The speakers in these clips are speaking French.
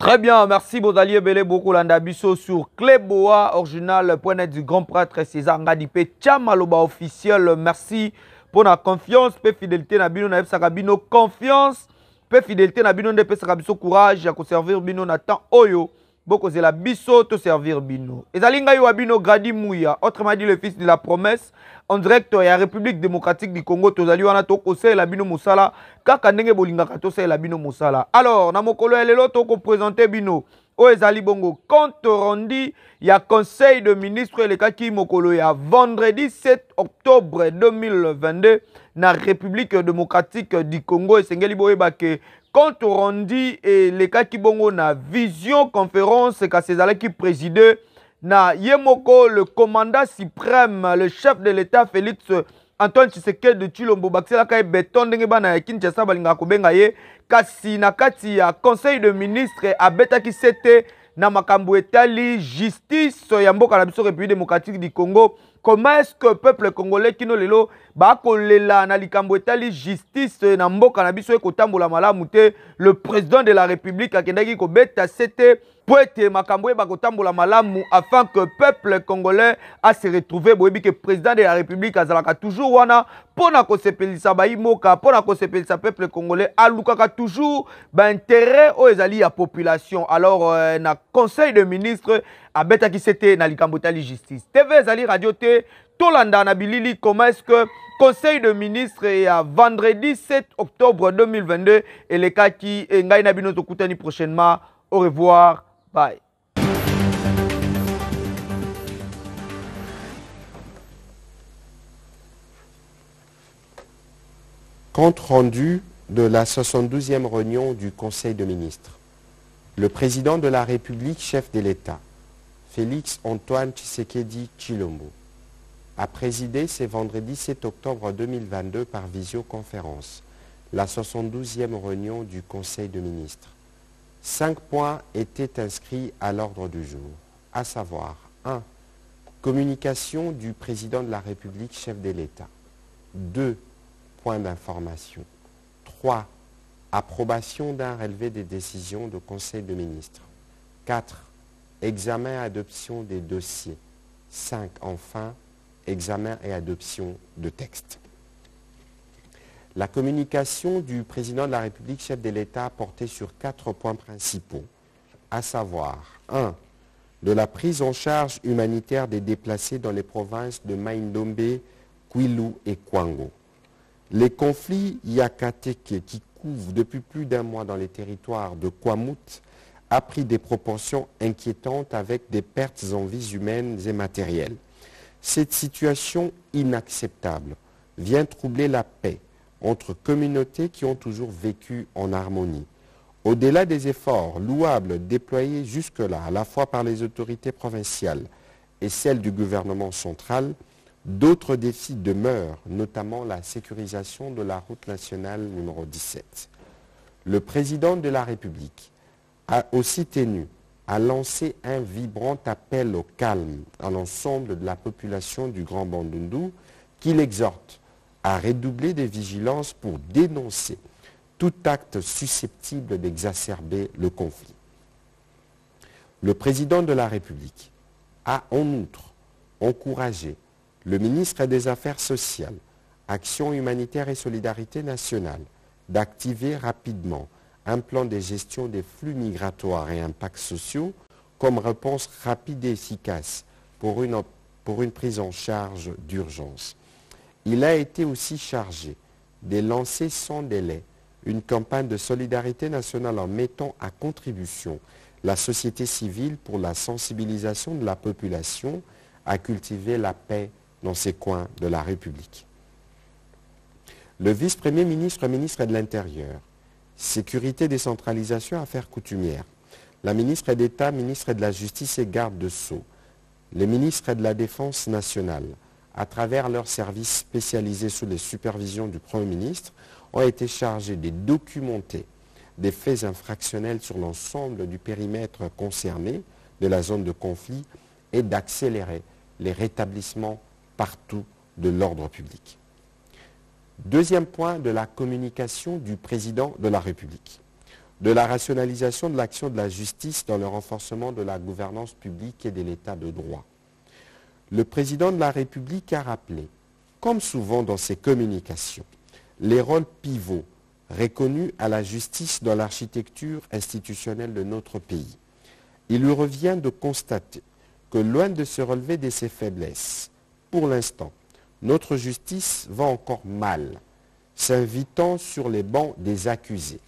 Très bien, merci Bozali Bele beaucoup Landabiso sur Cléboa, original.net du grand prêtre César Ngadipe, Tchamaloba officiel. Merci pour la confiance, peu fidélité Nabino na Sakabino, confiance, peu fidélité Nabino de Sakabiso, courage à servir Bino Nathan Oyo, beaucoup c'est la biso te servir Bino. Et Zalinga Yoabino Gradi Mouya, autrement dit le fils de la promesse, en direct à la République démocratique du Congo, Tozali wana tokose la Bino Moussala, kaka ndenge bolinga katose la Bino Moussala. Alors, na mokolo elelo toko présenter Bino, o ezali bongo compte rendu ya conseil de ministre le kaki mokolo ya vendredi 7 octobre 2022 na République démocratique du Congo esengeli boyeba ke compte rendu et le kaki bongo na vision conférence ka sezalaki présidé na Yemoko, le commandant suprême, le chef de l'État Félix Antoine Tshisekedi de Tshilombo Baxela Kaye Beton ndenge bana ya Kinshasa balinga kobenga ye kasi na kati ya conseil de ministre abetaki sete na makambo etali justice ya mboka na biso République démocratique du Congo. Comment est-ce que le peuple congolais kino lelo ba kolela na likambo etali justice na mboka na biso ekotambola malamu te, le président de la République akendaki ko beta sete pour être makambo bakotambola malamu afin que le peuple congolais a se retrouver boyebi que président de la République azalaka toujours wana pona ko sepelisa ba imoka pona ko sepelisa peuple congolais alukaka toujours ba intérêt o ezali ya population. Alors na conseil de ministres abetaki sete na likambo etali justice TV ezali radio te tolanda na bilili. Comment est-ce que conseil de ministres ya vendredi 7 octobre 2022 et les cas qui ngai na bino tokutani prochainement. Au revoir, bye. Compte rendu de la 72e réunion du Conseil de ministres. Le président de la République, chef de l'État, Félix Antoine Tshisekedi Tshilombo, a présidé ce vendredi 7 octobre 2022 par visioconférence la 72e réunion du Conseil de ministres. 5 points étaient inscrits à l'ordre du jour, à savoir 1. Communication du président de la République, chef de l'État. 2. Points d'information. 3. Approbation d'un relevé des décisions du Conseil de ministres. 4. Examen et adoption des dossiers. 5. Enfin, examen et adoption de textes. La communication du président de la République, chef de l'État, a porté sur 4 points principaux, à savoir 1. De la prise en charge humanitaire des déplacés dans les provinces de Mai-Ndombe, Kwilu et Kwango. Les conflits Yakateke qui couvrent depuis plus d'un mois dans les territoires de Kwamut a pris des proportions inquiétantes avec des pertes en vies humaines et matérielles. Cette situation inacceptable vient troubler la paix entre communautés qui ont toujours vécu en harmonie. Au-delà des efforts louables déployés jusque-là, à la fois par les autorités provinciales et celles du gouvernement central, d'autres défis demeurent, notamment la sécurisation de la route nationale numéro 17. Le président de la République a aussi tenu à lancer un vibrant appel au calme à l'ensemble de la population du Grand Bandundu, qu'il exhorte à redoubler de vigilance pour dénoncer tout acte susceptible d'exacerber le conflit. Le président de la République a en outre encouragé le ministre des Affaires sociales, Action humanitaire et solidarité nationale d'activer rapidement un plan de gestion des flux migratoires et impacts sociaux comme réponse rapide et efficace pour une prise en charge d'urgence. Il a été aussi chargé de lancer sans délai une campagne de solidarité nationale en mettant à contribution la société civile pour la sensibilisation de la population à cultiver la paix dans ces coins de la République. Le vice-premier ministre, ministre de l'Intérieur, Sécurité, décentralisation, affaires coutumières, la ministre d'État, ministre de la Justice et garde de Sceaux, les ministres de la Défense nationale, à travers leurs services spécialisés sous les supervisions du Premier ministre, ont été chargés de documenter des faits infractionnels sur l'ensemble du périmètre concerné de la zone de conflit et d'accélérer les rétablissements partout de l'ordre public. Deuxième point de la communication du président de la République. de la rationalisation de l'action de la justice dans le renforcement de la gouvernance publique et de l'état de droit. Le président de la République a rappelé, comme souvent dans ses communications, les rôles pivots reconnus à la justice dans l'architecture institutionnelle de notre pays. Il lui revient de constater que loin de se relever de ses faiblesses, pour l'instant, notre justice va encore mal, s'invitant sur les bancs des accusés,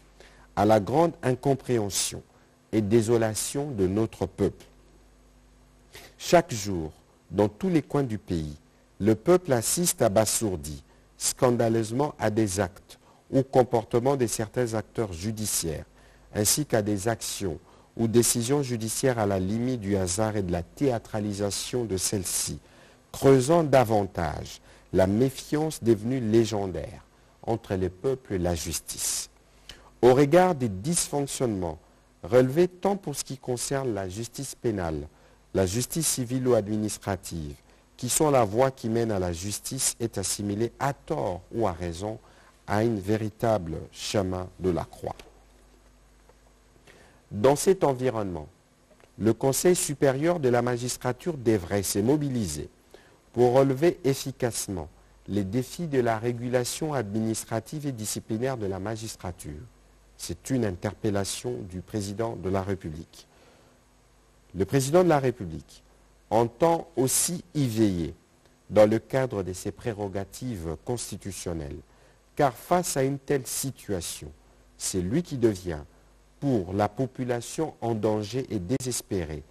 à la grande incompréhension et désolation de notre peuple. Chaque jour, dans tous les coins du pays, le peuple assiste abasourdi, scandaleusement à des actes ou comportements de certains acteurs judiciaires, ainsi qu'à des actions ou décisions judiciaires à la limite du hasard et de la théâtralisation de celles-ci, creusant davantage la méfiance devenue légendaire entre le peuple et la justice. Au regard des dysfonctionnements relevés tant pour ce qui concerne la justice pénale, la justice civile ou administrative, qui sont la voie qui mène à la justice, est assimilée à tort ou à raison à un véritable chemin de la croix. Dans cet environnement, le Conseil supérieur de la magistrature devrait se mobiliser pour relever efficacement les défis de la régulation administrative et disciplinaire de la magistrature. C'est une interpellation du président de la République. Le président de la République entend aussi y veiller dans le cadre de ses prérogatives constitutionnelles, car face à une telle situation, c'est lui qui devient, pour la population en danger et désespérée,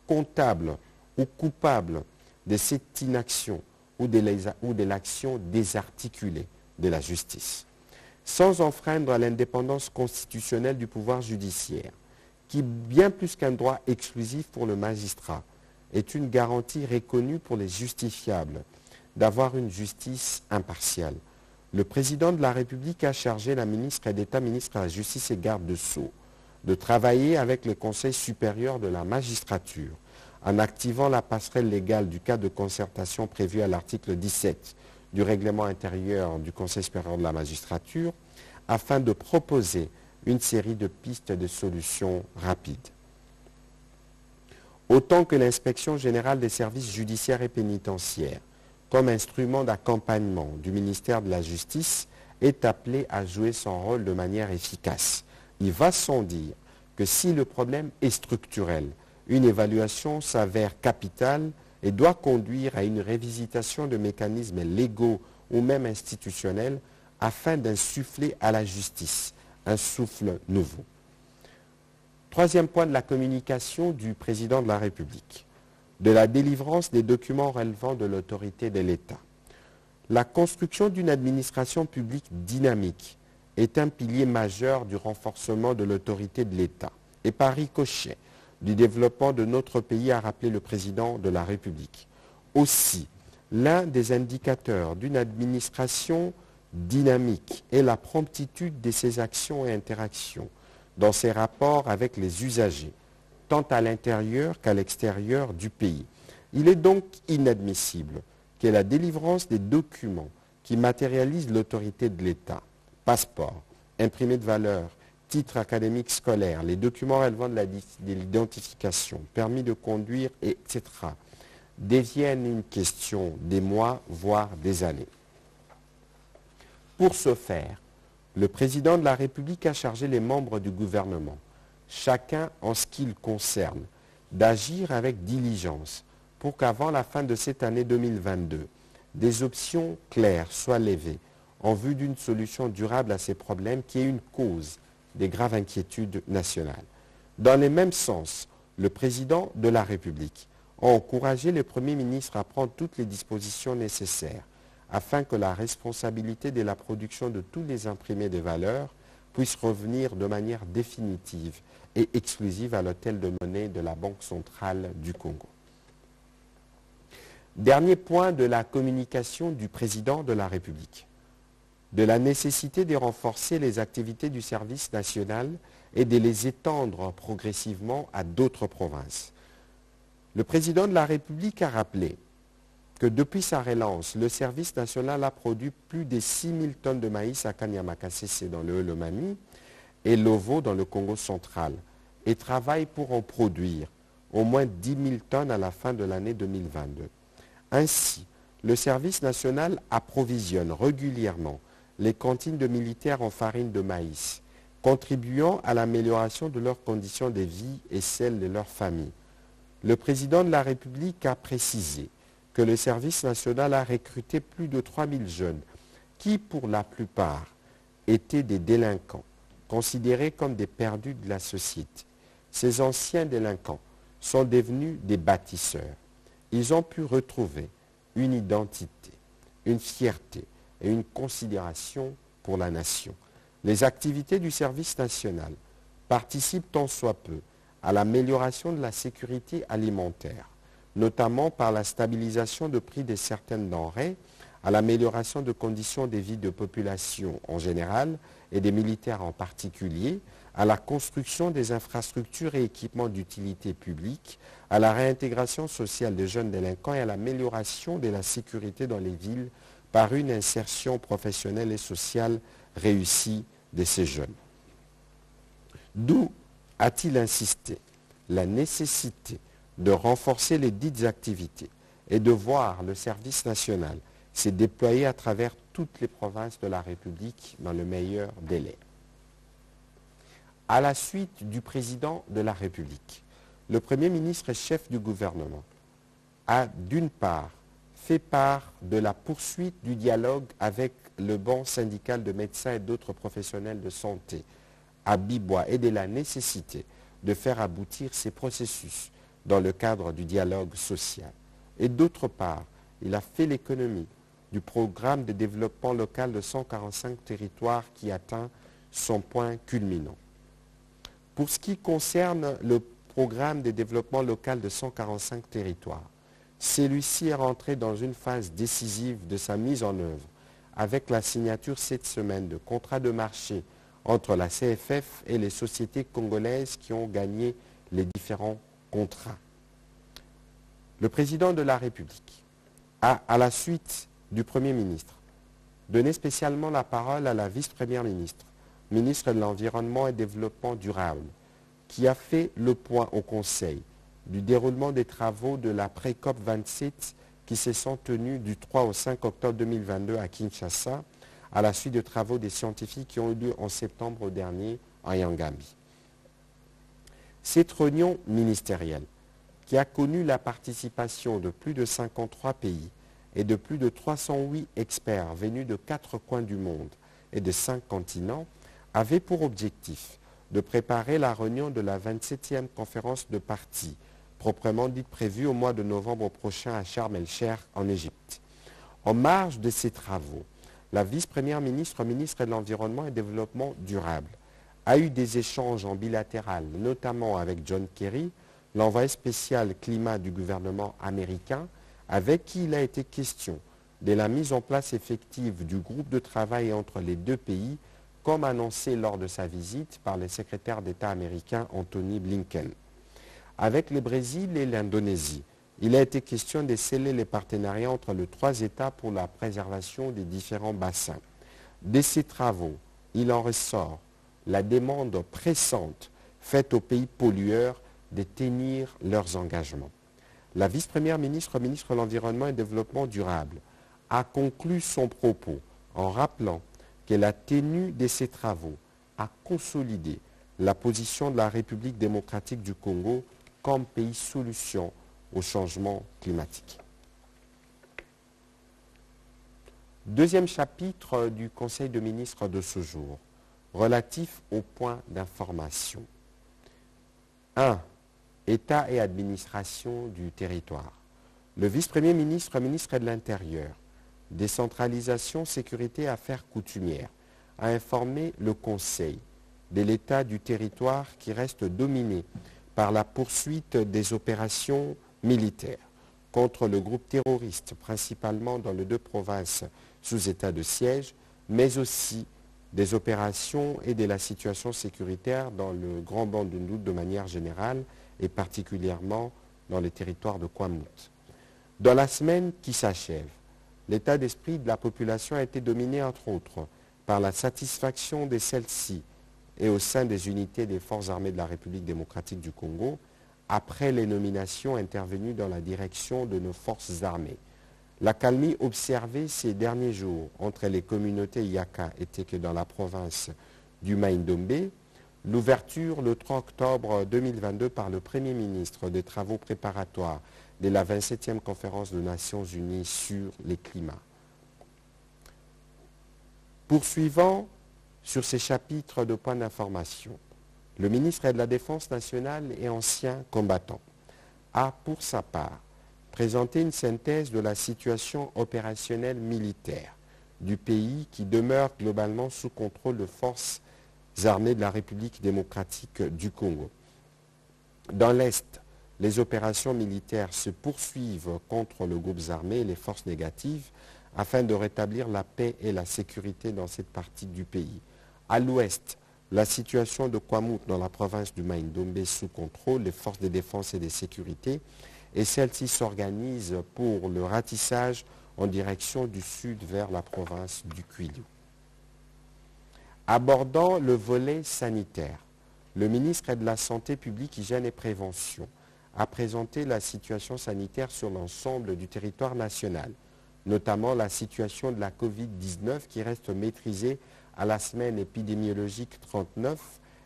comptable ou coupable de cette inaction ou de l'action désarticulée de la justice. Sans enfreindre à l'indépendance constitutionnelle du pouvoir judiciaire, qui, bien plus qu'un droit exclusif pour le magistrat, est une garantie reconnue pour les justifiables d'avoir une justice impartiale. Le président de la République a chargé la ministre d'État, ministre de la Justice et garde de Sceaux, de travailler avec le Conseil supérieur de la magistrature en activant la passerelle légale du cadre de concertation prévu à l'article 17 du règlement intérieur du Conseil supérieur de la magistrature afin de proposer une série de pistes de solutions rapides. Autant que l'inspection générale des services judiciaires et pénitentiaires, comme instrument d'accompagnement du ministère de la Justice, est appelée à jouer son rôle de manière efficace. Il va sans dire que si le problème est structurel, une évaluation s'avère capitale et doit conduire à une révisitation de mécanismes légaux ou même institutionnels afin d'insuffler à la justice un souffle nouveau. Troisième point de la communication du président de la République, de la délivrance des documents relevant de l'autorité de l'État. La construction d'une administration publique dynamique est un pilier majeur du renforcement de l'autorité de l'État et par ricochet du développement de notre pays, a rappelé le président de la République. Aussi, l'un des indicateurs d'une administration dynamique est la promptitude de ses actions et interactions dans ses rapports avec les usagers, tant à l'intérieur qu'à l'extérieur du pays. Il est donc inadmissible que la délivrance des documents qui matérialisent l'autorité de l'État, passeport, imprimé de valeur, titres académiques scolaires, les documents relevant de l'identification, permis de conduire, etc., deviennent une question des mois, voire des années. Pour ce faire, le président de la République a chargé les membres du gouvernement, chacun en ce qui le concerne, d'agir avec diligence pour qu'avant la fin de cette année 2022, des options claires soient levées en vue d'une solution durable à ces problèmes qui est une cause des graves inquiétudes nationales. Dans le même sens, le président de la République a encouragé le Premier ministre à prendre toutes les dispositions nécessaires afin que la responsabilité de la production de tous les imprimés de valeur puisse revenir de manière définitive et exclusive à l'hôtel de monnaie de la Banque centrale du Congo. Dernier point de la communication du président de la République, de la nécessité de renforcer les activités du service national et de les étendre progressivement à d'autres provinces. Le président de la République a rappelé que depuis sa relance, le service national a produit plus de 6 000 tonnes de maïs à Kanyamakasese dans le Lomami et Lovo dans le Congo central et travaille pour en produire au moins 10 000 tonnes à la fin de l'année 2022. Ainsi, le service national approvisionne régulièrement les cantines de militaires en farine de maïs, contribuant à l'amélioration de leurs conditions de vie et celles de leurs familles. Le président de la République a précisé que le service national a recruté plus de 3 000 jeunes qui, pour la plupart, étaient des délinquants, considérés comme des perdus de la société. Ces anciens délinquants sont devenus des bâtisseurs. Ils ont pu retrouver une identité, une fierté et une considération pour la nation. Les activités du service national participent tant soit peu à l'amélioration de la sécurité alimentaire, notamment par la stabilisation de prix de certaines denrées, à l'amélioration de conditions de vie de population en général et des militaires en particulier, à la construction des infrastructures et équipements d'utilité publique, à la réintégration sociale des jeunes délinquants et à l'amélioration de la sécurité dans les villes par une insertion professionnelle et sociale réussie de ces jeunes. D'où a-t-il insisté la nécessité de renforcer les dites activités et de voir le service national se déployer à travers toutes les provinces de la République dans le meilleur délai. À la suite du président de la République, le Premier ministre et chef du gouvernement a d'une part fait part de la poursuite du dialogue avec le banc syndical de médecins et d'autres professionnels de santé à Bibois et de la nécessité de faire aboutir ces processus dans le cadre du dialogue social. Et d'autre part, il a fait l'économie du programme de développement local de 145 territoires qui atteint son point culminant. Pour ce qui concerne le programme de développement local de 145 territoires, celui-ci est rentré dans une phase décisive de sa mise en œuvre avec la signature cette semaine de contrats de marché entre la CFF et les sociétés congolaises qui ont gagné les différents contrats. Le président de la République a, à la suite du Premier ministre, donné spécialement la parole à la vice-première ministre, ministre de l'Environnement et Développement durable, qui a fait le point au Conseil du déroulement des travaux de la pré-COP 27 qui se sont tenus du 3 au 5 octobre 2022 à Kinshasa, à la suite de travaux des scientifiques qui ont eu lieu en septembre dernier en Yangambie. Cette réunion ministérielle, qui a connu la participation de plus de 53 pays et de plus de 308 experts venus de 4 coins du monde et de 5 continents, avait pour objectif de préparer la réunion de la 27e conférence de parties, proprement dite prévue au mois de novembre prochain à Sharm el-Sheikh en Égypte. En marge de ces travaux, la vice-première ministre, ministre de l'Environnement et du Développement durable, a eu des échanges en bilatéral, notamment avec John Kerry, l'envoyé spécial climat du gouvernement américain, avec qui il a été question de la mise en place effective du groupe de travail entre les deux pays, comme annoncé lors de sa visite par le secrétaire d'État américain Anthony Blinken. Avec le Brésil et l'Indonésie, il a été question de sceller les partenariats entre les 3 États pour la préservation des différents bassins. De ces travaux, il en ressort la demande pressante faite aux pays pollueurs de tenir leurs engagements. La vice-première ministre, ministre de l'Environnement et du Développement durable, a conclu son propos en rappelant que la tenue de ces travaux a consolidé la position de la République démocratique du Congo comme pays solution au changement climatique. Deuxième chapitre du Conseil de ministres de ce jour, relatif aux points d'information. 1. État et administration du territoire. Le vice-premier ministre, ministre de l'Intérieur, décentralisation, sécurité et affaires coutumières, a informé le Conseil de l'état du territoire qui reste dominé par la poursuite des opérations militaires contre le groupe terroriste, principalement dans les 2 provinces sous état de siège, mais aussi des opérations et de la situation sécuritaire dans le Grand Bandundu de manière générale et particulièrement dans les territoires de Kwamut. Dans la semaine qui s'achève, l'état d'esprit de la population a été dominé entre autres par la satisfaction de celle-ci et au sein des unités des forces armées de la République démocratique du Congo, après les nominations intervenues dans la direction de nos forces armées. L'accalmie observée ces derniers jours entre les communautés Yaka et Teke dans la province du Mai-Ndombe, l'ouverture le 3 octobre 2022 par le Premier ministre des travaux préparatoires de la 27e conférence des Nations Unies sur les climats. Poursuivant sur ces chapitres de points d'information, le ministre de la Défense nationale et ancien combattant a, pour sa part, présenté une synthèse de la situation opérationnelle militaire du pays qui demeure globalement sous contrôle de forces armées de la République démocratique du Congo. Dans l'Est, les opérations militaires se poursuivent contre le groupe armé et les forces négatives afin de rétablir la paix et la sécurité dans cette partie du pays. À l'Ouest, la situation de Kwamout dans la province du Mai-Ndombe sous contrôle des forces de défense et de sécurité et celle-ci s'organise pour le ratissage en direction du sud vers la province du Kwilu. Abordant le volet sanitaire, le ministre de la Santé publique, Hygiène et Prévention a présenté la situation sanitaire sur l'ensemble du territoire national, notamment la situation de la Covid-19 qui reste maîtrisée à la semaine épidémiologique 39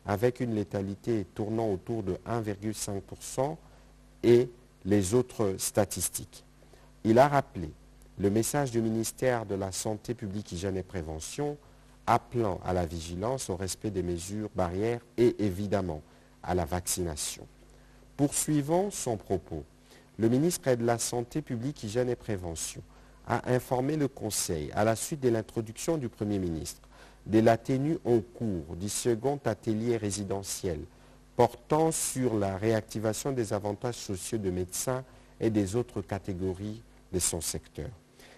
avec une létalité tournant autour de 1,5% et les autres statistiques. Il a rappelé le message du ministère de la Santé publique, Hygiène et Prévention appelant à la vigilance, au respect des mesures barrières et évidemment à la vaccination. Poursuivant son propos, le ministre de la Santé publique, Hygiène et Prévention a informé le Conseil, à la suite de l'introduction du Premier ministre, de la tenue en cours du second atelier résidentiel portant sur la réactivation des avantages sociaux de médecins et des autres catégories de son secteur.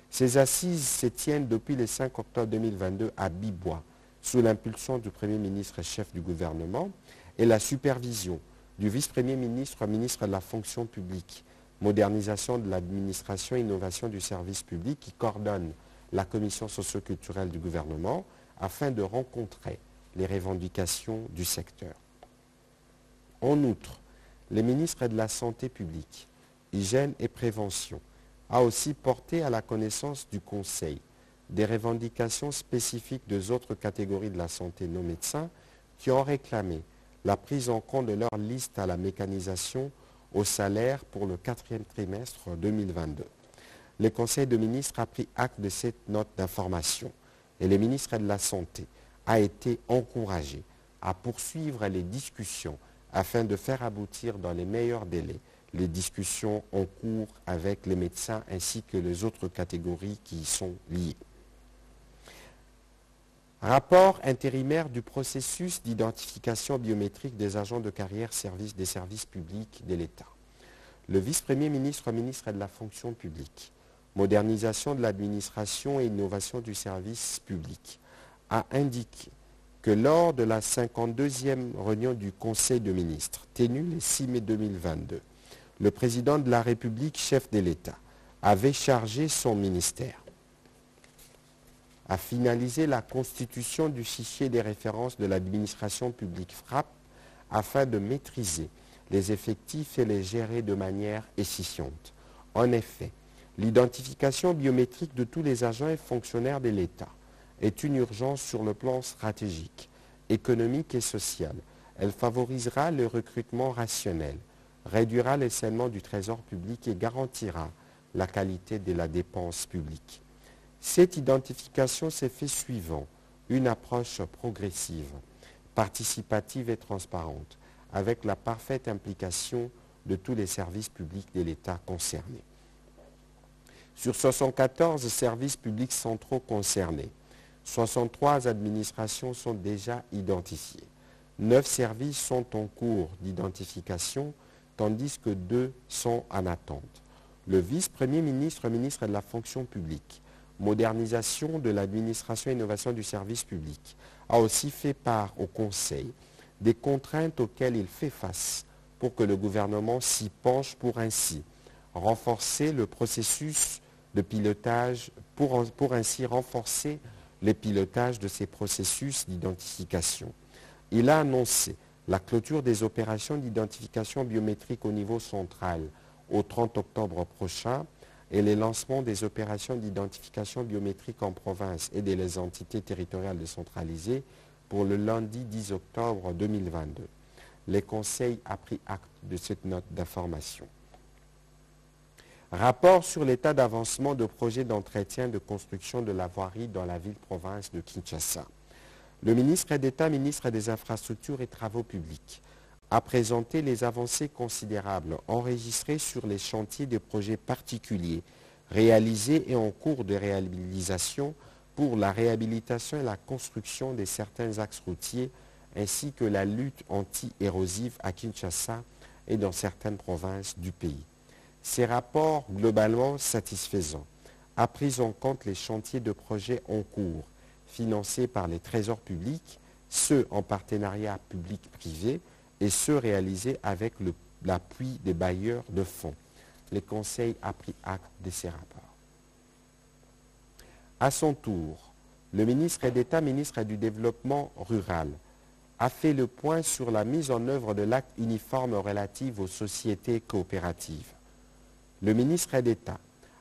Ces assises se tiennent depuis le 5 octobre 2022 à Bibois, sous l'impulsion du Premier ministre et chef du gouvernement et la supervision du vice-premier ministre, ministre de la fonction publique, modernisation de l'administration et innovation du service public qui coordonne la commission socio-culturelle du gouvernement afin de rencontrer les revendications du secteur. En outre, le ministre de la Santé publique, Hygiène et Prévention a aussi porté à la connaissance du Conseil des revendications spécifiques des autres catégories de la santé non médecins qui ont réclamé la prise en compte de leur liste à la mécanisation au salaire pour le 4e trimestre 2022. Le Conseil de ministres a pris acte de cette note d'information et le ministre de la Santé a été encouragé à poursuivre les discussions afin de faire aboutir dans les meilleurs délais les discussions en cours avec les médecins ainsi que les autres catégories qui y sont liées. Rapport intérimaire du processus d'identification biométrique des agents de carrière des services publics de l'État. Le vice-premier ministre, ministre de la fonction publique, modernisation de l'administration et innovation du service public, a indiqué que lors de la 52e réunion du Conseil de ministres, tenue le 6 mai 2022, le président de la République, chef de l'État, avait chargé son ministère à finaliser la constitution du fichier des références de l'administration publique FRAP afin de maîtriser les effectifs et les gérer de manière efficiente. En effet, l'identification biométrique de tous les agents et fonctionnaires de l'État est une urgence sur le plan stratégique, économique et social. Elle favorisera le recrutement rationnel, réduira l'écèlement du trésor public et garantira la qualité de la dépense publique. Cette identification s'est fait suivant une approche progressive, participative et transparente, avec la parfaite implication de tous les services publics de l'État concernés. Sur 74 services publics centraux concernés, 63 administrations sont déjà identifiées. 9 services sont en cours d'identification, tandis que 2 sont en attente. Le vice-premier ministre, ministre de la fonction publique, modernisation de l'administration et innovation du service public, a aussi fait part au Conseil des contraintes auxquelles il fait face pour que le gouvernement s'y penche pour ainsi renforcer le processus de pilotage, pour ainsi renforcer les pilotages de ces processus d'identification. Il a annoncé la clôture des opérations d'identification biométrique au niveau central au 30 octobre prochain et les lancements des opérations d'identification biométrique en province et des entités territoriales décentralisées pour le lundi 10 octobre 2022. Le Conseil a pris acte de cette note d'information. Rapport sur l'état d'avancement de projets d'entretien de construction de la voirie dans la ville-province de Kinshasa. Le ministre d'État, ministre des Infrastructures et Travaux publics, a présenté les avancées considérables enregistrées sur les chantiers de projets particuliers réalisés et en cours de réalisation pour la réhabilitation et la construction de certains axes routiers ainsi que la lutte anti-érosive à Kinshasa et dans certaines provinces du pays. Ces rapports globalement satisfaisants a pris en compte les chantiers de projets en cours financés par les trésors publics, ceux en partenariat public-privé et ceux réalisés avec l'appui des bailleurs de fonds. Le Conseil a pris acte de ces rapports. À son tour, le ministre d'État, ministre du Développement rural, a fait le point sur la mise en œuvre de l'acte uniforme relatif aux sociétés coopératives. Le ministre d'État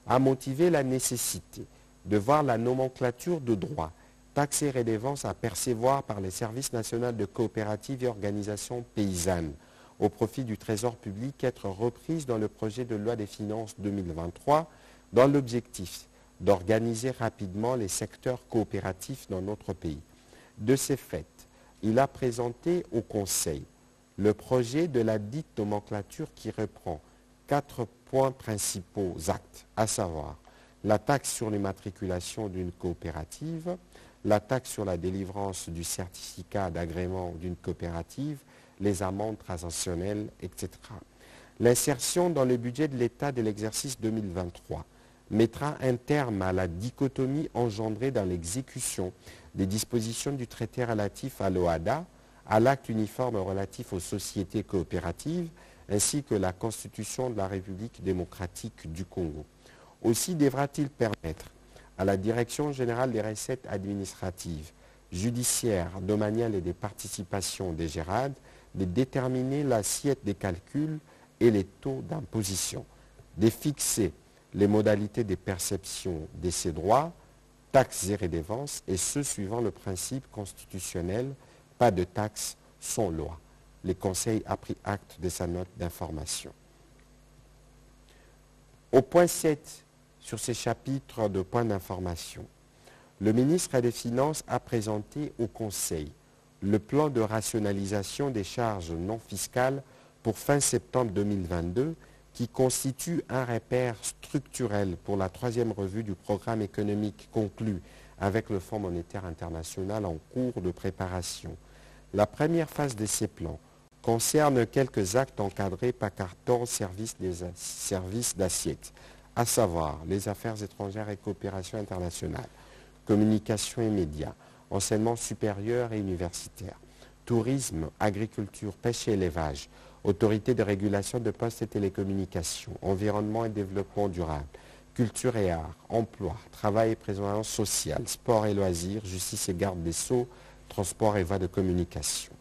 a motivé la nécessité de voir la nomenclature de droits, taxes et redevances à percevoir par les services nationaux de coopératives et organisations paysannes au profit du Trésor public être reprise dans le projet de loi des finances 2023 dans l'objectif d'organiser rapidement les secteurs coopératifs dans notre pays. De ces faits, il a présenté au Conseil le projet de la dite nomenclature qui reprend 4 points principaux actes, à savoir la taxe sur l'immatriculation d'une coopérative, la taxe sur la délivrance du certificat d'agrément d'une coopérative, les amendes transactionnelles, etc. L'insertion dans le budget de l'État de l'exercice 2023 mettra un terme à la dichotomie engendrée dans l'exécution des dispositions du traité relatif à l'OHADA, à l'acte uniforme relatif aux sociétés coopératives, ainsi que la Constitution de la République démocratique du Congo. Aussi devra-t-il permettre à la Direction générale des recettes administratives, judiciaires, domaniales et des participations des GERAD de déterminer l'assiette des calculs et les taux d'imposition, de fixer les modalités de perception de ces droits, taxes et redevances, et ce suivant le principe constitutionnel, pas de taxes sans loi. Le Conseil a pris acte de sa note d'information. Au point 7, sur ces chapitres de points d'information, le ministre des Finances a présenté au Conseil le plan de rationalisation des charges non fiscales pour fin septembre 2022 qui constitue un repère structurel pour la 3e revue du programme économique conclu avec le Fonds monétaire international en cours de préparation. La première phase de ces plans concerne quelques actes encadrés par 14 services d'assiette, à savoir les affaires étrangères et coopération internationale, communication et médias, enseignement supérieur et universitaire, tourisme, agriculture, pêche et élevage, autorité de régulation de postes et télécommunications, environnement et développement durable, culture et art, emploi, travail et prévoyance sociale, sport et loisirs, justice et garde des sceaux, transport et voies de communication.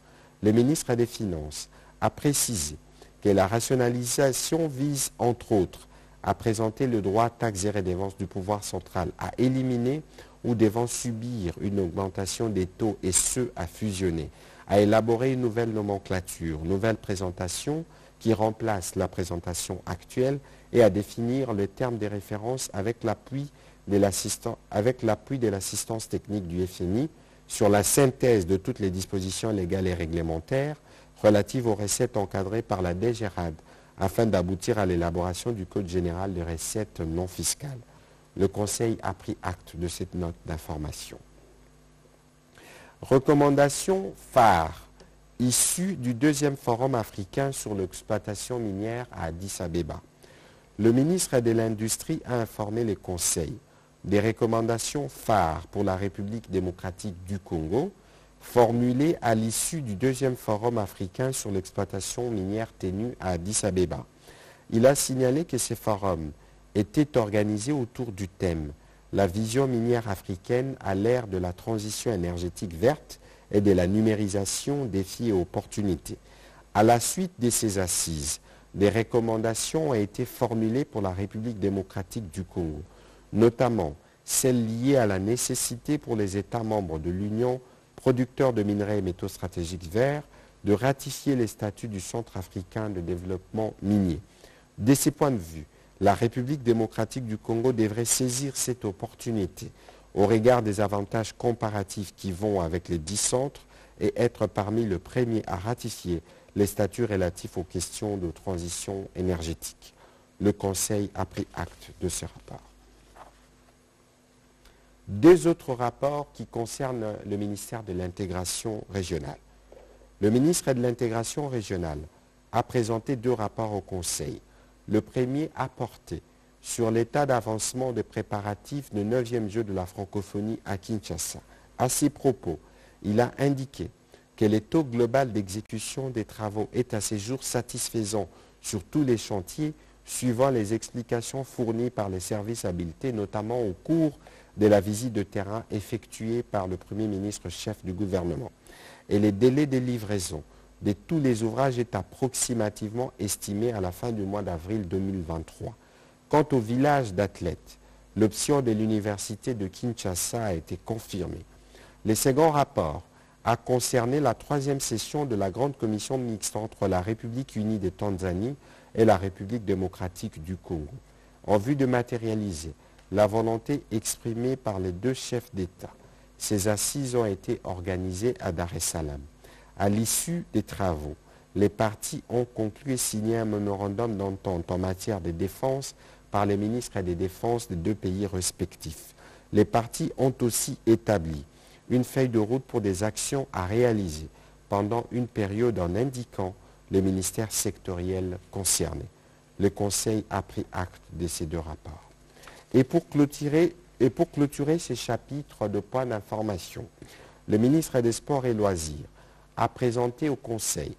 Le ministre des Finances a précisé que la rationalisation vise, entre autres, à présenter le droit taxes et redevances du pouvoir central, à éliminer ou devant subir une augmentation des taux et ceux à fusionner, à élaborer une nouvelle nomenclature, nouvelle présentation qui remplace la présentation actuelle et à définir le terme des références avec l'appui de l'assistance technique du FMI sur la synthèse de toutes les dispositions légales et réglementaires relatives aux recettes encadrées par la DGRAD afin d'aboutir à l'élaboration du Code général des recettes non fiscales. Le Conseil a pris acte de cette note d'information. Recommandation phare issue du 2e Forum africain sur l'exploitation minière à Addis Abeba. Le ministre de l'Industrie a informé les conseils des recommandations phares pour la République démocratique du Congo formulées à l'issue du 2e Forum africain sur l'exploitation minière tenu à Addis Abeba. Il a signalé que ces forums étaient organisés autour du thème « La vision minière africaine à l'ère de la transition énergétique verte et de la numérisation, défis et opportunités. À la suite de ces assises, des recommandations ont été formulées pour la République démocratique du Congo, notamment celles liées à la nécessité pour les États membres de l'Union, producteurs de minerais et métaux stratégiques verts, de ratifier les statuts du Centre africain de développement minier. De ces points de vue, la République démocratique du Congo devrait saisir cette opportunité au regard des avantages comparatifs qui vont avec les 10 centres et être parmi les premiers à ratifier les statuts relatifs aux questions de transition énergétique. Le Conseil a pris acte de ce rapport. Deux autres rapports qui concernent le ministère de l'intégration régionale. Le ministre de l'intégration régionale a présenté deux rapports au Conseil. Le premier a porté sur l'état d'avancement des préparatifs du 9e jeu de la francophonie à Kinshasa. À ces propos, il a indiqué que le taux global d'exécution des travaux est à ce jour satisfaisant sur tous les chantiers, suivant les explications fournies par les services habilités, notamment au cours de la visite de terrain effectuée par le Premier ministre chef du gouvernement. Et les délais de livraison de tous les ouvrages est approximativement estimé à la fin du mois d'avril 2023. Quant au village d'athlètes, l'option de l'université de Kinshasa a été confirmée. Le second rapport a concerné la troisième session de la grande commission mixte entre la République unie de Tanzanie et la République démocratique du Congo, en vue de matérialiser la volonté exprimée par les deux chefs d'État. Ces assises ont été organisées à Dar es Salaam. À l'issue des travaux, les partis ont conclu et signé un mémorandum d'entente en matière de défense par les ministres des Défenses des deux pays respectifs. Les partis ont aussi établi une feuille de route pour des actions à réaliser pendant une période en indiquant les ministères sectoriels concernés. Le Conseil a pris acte de ces deux rapports. Et pour clôturer ces chapitres de points d'information, le ministre des Sports et Loisirs a présenté au Conseil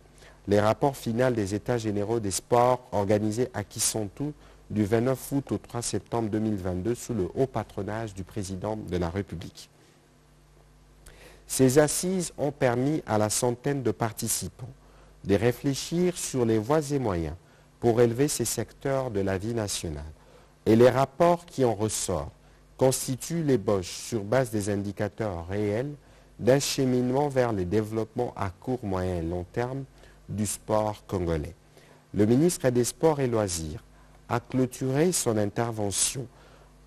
les rapports finaux des États généraux des sports organisés à Kisontou du 29 août au 3 septembre 2022 sous le haut patronage du président de la République. Ces assises ont permis à la centaine de participants de réfléchir sur les voies et moyens pour élever ces secteurs de la vie nationale. Et les rapports qui en ressortent constituent l'ébauche sur base des indicateurs réels d'un cheminement vers le développement à court, moyen et long terme du sport congolais. Le ministre des Sports et Loisirs a clôturé son intervention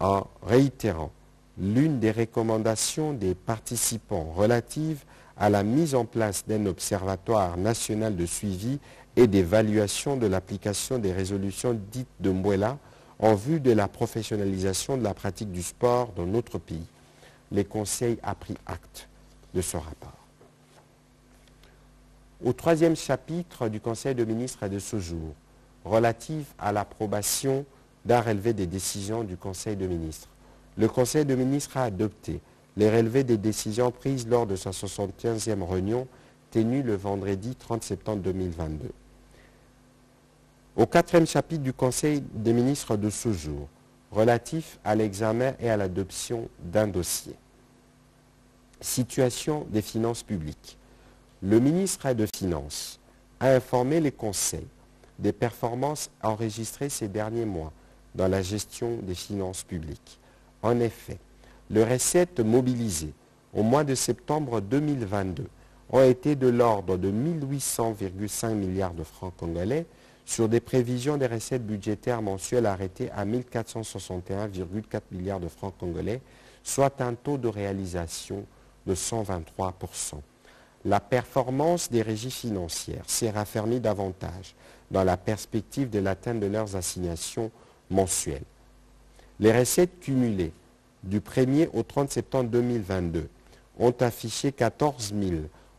en réitérant l'une des recommandations des participants relatives à la mise en place d'un observatoire national de suivi et d'évaluation de l'application des résolutions dites de Mbuela en vue de la professionnalisation de la pratique du sport dans notre pays. Le Conseil a pris acte de ce rapport. Au troisième chapitre du Conseil de ministres de ce jour, relatif à l'approbation d'un relevé des décisions du Conseil de ministres, le Conseil de ministres a adopté les relevés des décisions prises lors de sa 75e réunion tenue le vendredi 30 septembre 2022. Au quatrième chapitre du Conseil des ministres de ce jour, relatif à l'examen et à l'adoption d'un dossier. Situation des finances publiques. Le ministre des Finances a informé les conseils des performances enregistrées ces derniers mois dans la gestion des finances publiques. En effet, les recettes mobilisées au mois de septembre 2022 ont été de l'ordre de 1800,5 milliards de francs congolais sur des prévisions des recettes budgétaires mensuelles arrêtées à 1461,4 milliards de francs congolais, soit un taux de réalisation de 123%. La performance des régies financières s'est raffermie davantage dans la perspective de l'atteinte de leurs assignations mensuelles. Les recettes cumulées du 1er au 30 septembre 2022 ont affiché 14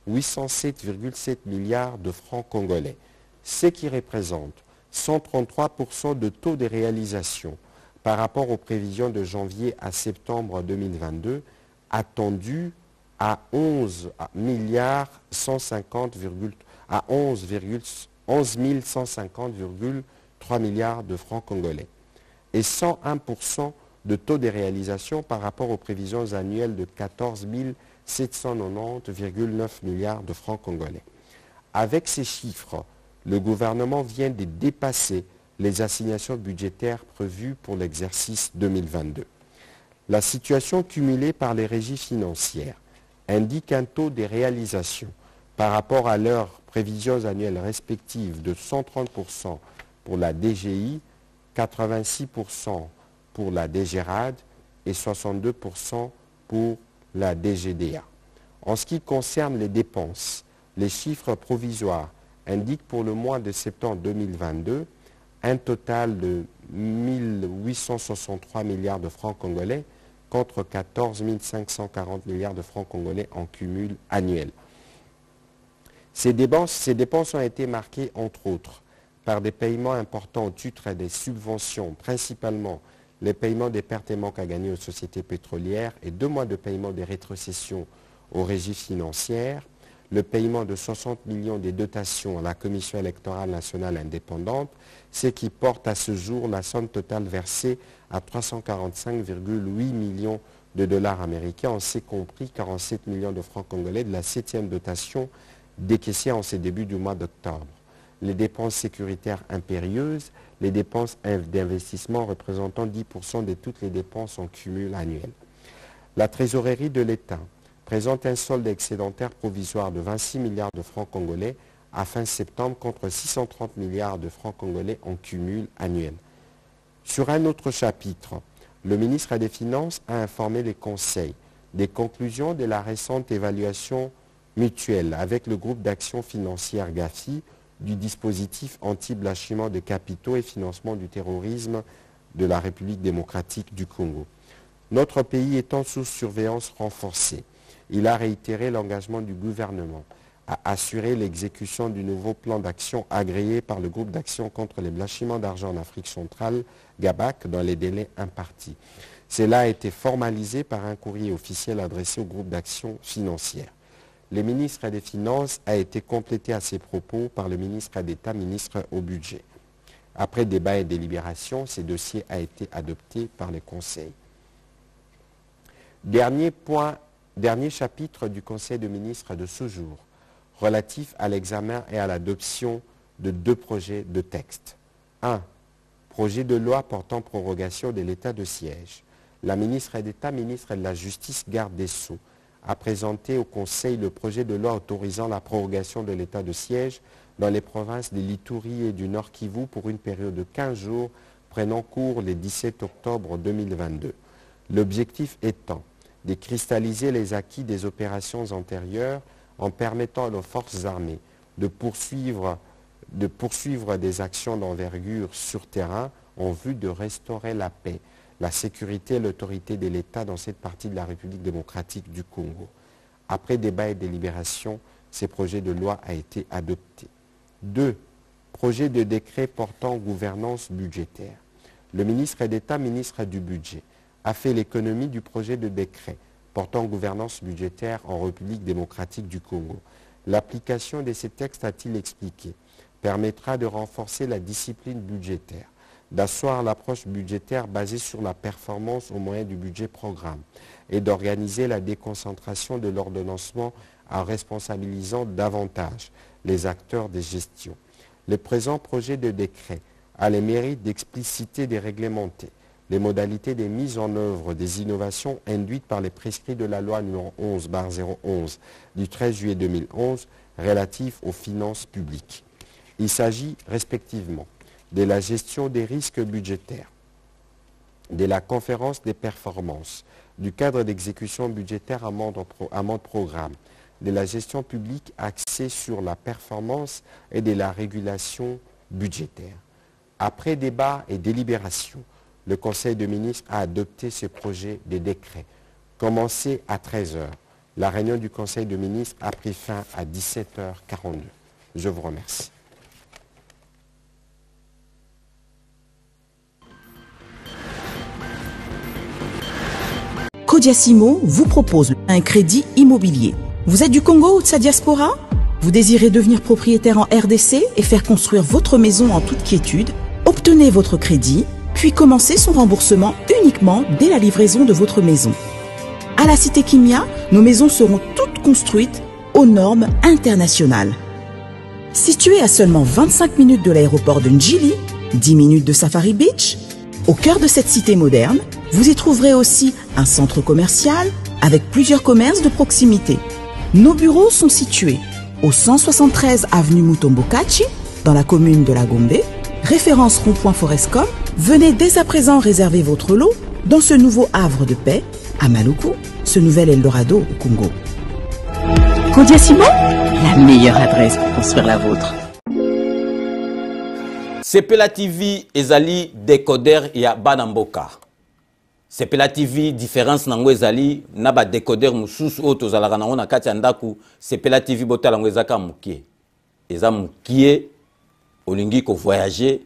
807,7 milliards de francs congolais, ce qui représente 133% de taux de réalisation par rapport aux prévisions de janvier à septembre 2022, attendues à 11 150,3 milliards de francs congolais et 101% de taux de réalisation par rapport aux prévisions annuelles de 14 790,9 milliards de francs congolais. Avec ces chiffres, le gouvernement vient de dépasser les assignations budgétaires prévues pour l'exercice 2022. La situation cumulée par les régies financières indique un taux de réalisation par rapport à leurs prévisions annuelles respectives de 130% pour la DGI, 86% pour la DGRAD et 62% pour la DGDA. En ce qui concerne les dépenses, les chiffres provisoires indiquent pour le mois de septembre 2022 un total de 1 863 milliards de francs congolais contre 14 540 milliards de francs congolais en cumul annuel. Ces dépenses ont été marquées, entre autres, par des paiements importants au titre des subventions, principalement les paiements des pertes et manques à gagner aux sociétés pétrolières et 2 mois de paiement des rétrocessions aux régies financières, le paiement de 60 millions des dotations à la Commission électorale nationale indépendante, ce qui porte à ce jour la somme totale versée à 345,8 millions de dollars américains, en s'est compris 47 millions de francs congolais de la 7e dotation décaissée en ce début du mois d'octobre. Les dépenses sécuritaires impérieuses, les dépenses d'investissement représentant 10% de toutes les dépenses en cumul annuel. La trésorerie de l'État présente un solde excédentaire provisoire de 26 milliards de francs congolais à fin septembre contre 630 milliards de francs congolais en cumul annuel. Sur un autre chapitre, le ministre des Finances a informé les conseils des conclusions de la récente évaluation mutuelle avec le groupe d'action financière GAFI du dispositif anti-blanchiment de capitaux et financement du terrorisme de la République démocratique du Congo. Notre pays étant sous surveillance renforcée, il a réitéré l'engagement du gouvernement à assurer l'exécution du nouveau plan d'action agréé par le groupe d'action contre les blanchiments d'argent en Afrique centrale, GABAC, dans les délais impartis. Cela a été formalisé par un courrier officiel adressé au groupe d'action financière. Le ministre des Finances a été complété à ces propos par le ministre d'État, ministre au budget. Après débat et délibération, ce dossier a été adopté par les conseils. Dernier chapitre du Conseil des ministres de ce jour, relatif à l'examen et à l'adoption de 2 projets de texte. 1. Projet de loi portant prorogation de l'état de siège. La ministre d'État, ministre de la Justice, garde des Sceaux, a présenté au Conseil le projet de loi autorisant la prorogation de l'état de siège dans les provinces de l'Ituri et du Nord Kivu pour une période de 15 jours prenant cours le 17 octobre 2022. L'objectif étant de cristalliser les acquis des opérations antérieures en permettant à nos forces armées de poursuivre des actions d'envergure sur terrain en vue de restaurer la paix, la sécurité et l'autorité de l'État dans cette partie de la République démocratique du Congo. Après débat et délibération, ce projet de loi a été adopté. 2. Projet de décret portant gouvernance budgétaire. Le ministre d'État, ministre du Budget, a fait l'économie du projet de décret portant gouvernance budgétaire en République démocratique du Congo. L'application de ces textes, a-t-il expliqué, permettra de renforcer la discipline budgétaire, d'asseoir l'approche budgétaire basée sur la performance au moyen du budget programme et d'organiser la déconcentration de l'ordonnancement en responsabilisant davantage les acteurs de gestion. Le présent projet de décret a le mérite d'expliciter et de réglementer les modalités de mise en œuvre des innovations induites par les prescrits de la loi numéro 11/011 du 13 juillet 2011 relatif aux finances publiques. Il s'agit respectivement de la gestion des risques budgétaires, de la conférence des performances, du cadre d'exécution budgétaire amende programme, de la gestion publique axée sur la performance et de la régulation budgétaire. Après débat et délibération, le Conseil des ministres a adopté ce projet de décret. Commencé à 13 h, la réunion du Conseil des ministres a pris fin à 17h42. Je vous remercie. Codiasimo vous propose un crédit immobilier. Vous êtes du Congo ou de sa diaspora? Vous désirez devenir propriétaire en RDC et faire construire votre maison en toute quiétude? Obtenez votre crédit, puis commencez son remboursement uniquement dès la livraison de votre maison. À la Cité Kimia, nos maisons seront toutes construites aux normes internationales. Située à seulement 25 minutes de l'aéroport de Njili, 10 minutes de Safari Beach, au cœur de cette cité moderne, vous y trouverez aussi un centre commercial avec plusieurs commerces de proximité. Nos bureaux sont situés au 173 avenue Mutombokachi, dans la commune de la Gombe, référence rond-point Forescom. Venez dès à présent réserver votre lot dans ce nouveau havre de paix à Maluku, ce nouvel Eldorado au Congo. Kodiasimo, la meilleure adresse pour construire la vôtre. Sepela TV ezali décodeur ya Banamboka. Sepela TV différence nango ezali na ba décodeur mususu o tozalaka nango na kati ya ndaku. Sepela TV botala ngo ezaka mukie. Eza mukie olingi ko voyager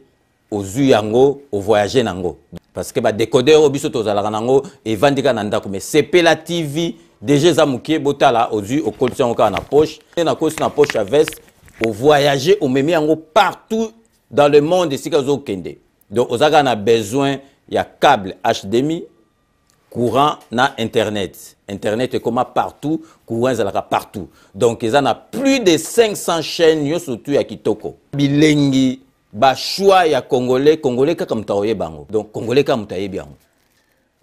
ozu yango o voyager nango. Parce que ba décodeur obiso tozalaka nango evandika na ndaku mais Sepela TV déjà eza mukie botala ozu o kolisa ngo na poche na kosi na poche à veste o voyager o memi yango partout dans le monde ici kazo kende. Donc on a besoin il y a câble HDMI, courant na internet. Internet est comme partout, courant est partout. Donc ils en a plus de 500 chaînes yo surtout ya kitoko. Bilengi ba choix ya congolais kaka mutaoye bango. Donc congolais kaka mutaye bango.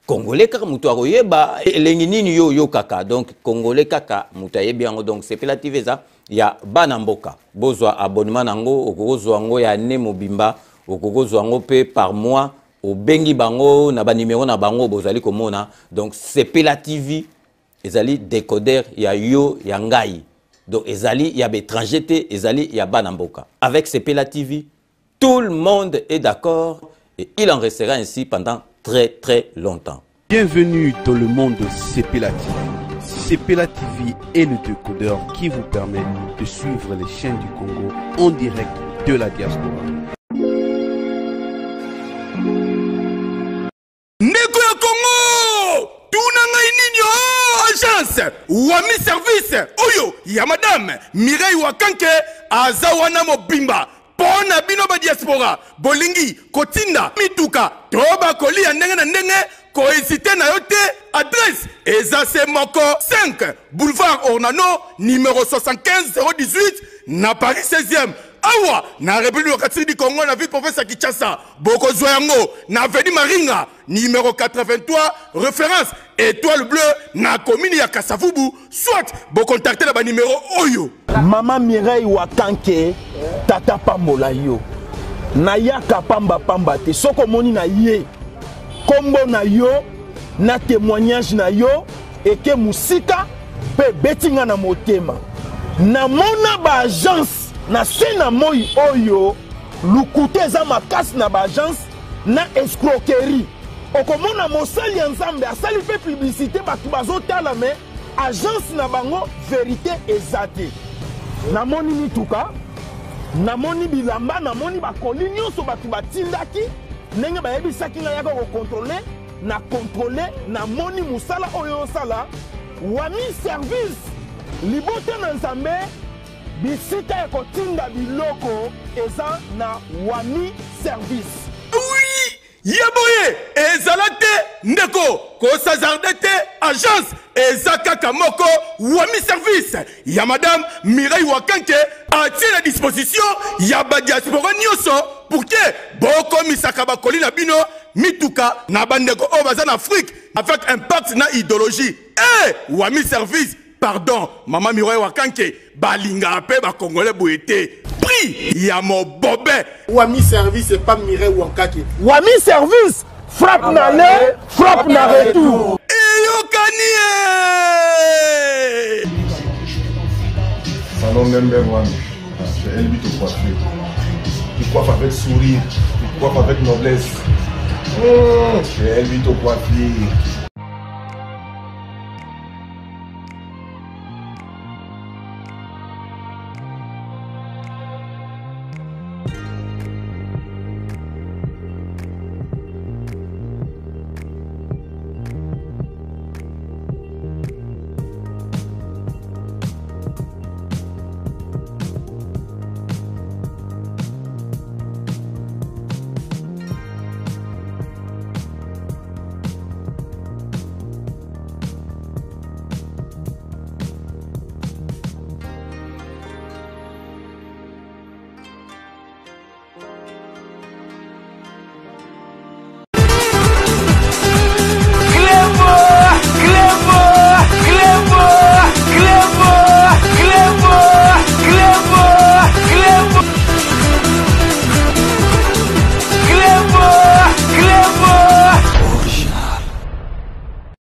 Congolais kaka mutaoye ba elengi nini yo kaka. Donc congolais kaka mutaye bango. Donc c'est relative ça. Ya Banamboka bozwa abonnement nango okozwa ngo ya ne mobimba okozwa ngo pe par mois au bengi bango na ba numéro na bango bozali komona. Donc Sepela TV ezali décodeur ya yo ya ngai. Donc ezali ya étranger te ezali ya Banamboka. Avec Sepela TV tout le monde est d'accord et il en restera ainsi pendant très longtemps. Bienvenue dans le monde de Sepela TV. Sepela TV est le décodeur qui vous permet de suivre les chaînes du Congo en direct de la diaspora. Ndeko ya Congo, tuna ngai nini agence Wami service oyo ya madame Mireille Wakanke azawana mobimba pona bino ba diaspora bolingi kotinda mituka toba kolia ndenge na ndenge cohésité na yote adresse Ezase Moko 5 boulevard Ornano numéro 75 018 na Paris 16e awa na République du Congo na ville province ya Kinshasa boko zoyango na avenue Maringa numéro 83 référence étoile bleue na commune ya Kasavubu soit bo contacter na ba numéro oyo Maman Mireille Wakanke tata pambola yo na yaka pamba te soko moni na ye kombo na yo na témoignage na yo eke musika pe betinga na motema na mona ba agence na sena moi oyo lukute za makasi na ba agence na escroquerie okomona mosali ya nzambe asali pe publicité batu bazotala me agence na bango vérité ezate na moni mituka na moni bilamba na moni bakoli nyonso batu batindaki ndenge bayebisaki ngai yaka kokontrole na kontrole na moni musala oyo osala Wami service libote na nzambe bisika ya kotinda biloko eza na Wami service. Oui, yaboye ezalate ndeko kosazardete agence ezakaka moko Wami service ya madame Mireille Wakanke atie la disposition ya ba diaspora nyonso pour que boko misaka bakoli na bino mituka na bandeko o baza na Afrique avec impact na idéologie Wami service pardon maman Mireille Wakanke balinga pe ba congolais boyete prix ya mo bobé Wami service et pas Mireille Wakanke. Wami service frappe na le frappe na retour. Salon Member One, c'est elle qui te coiffe. Tu coiffes avec sourire, tu coiffes avec noblesse. C'est elle qui te coiffe.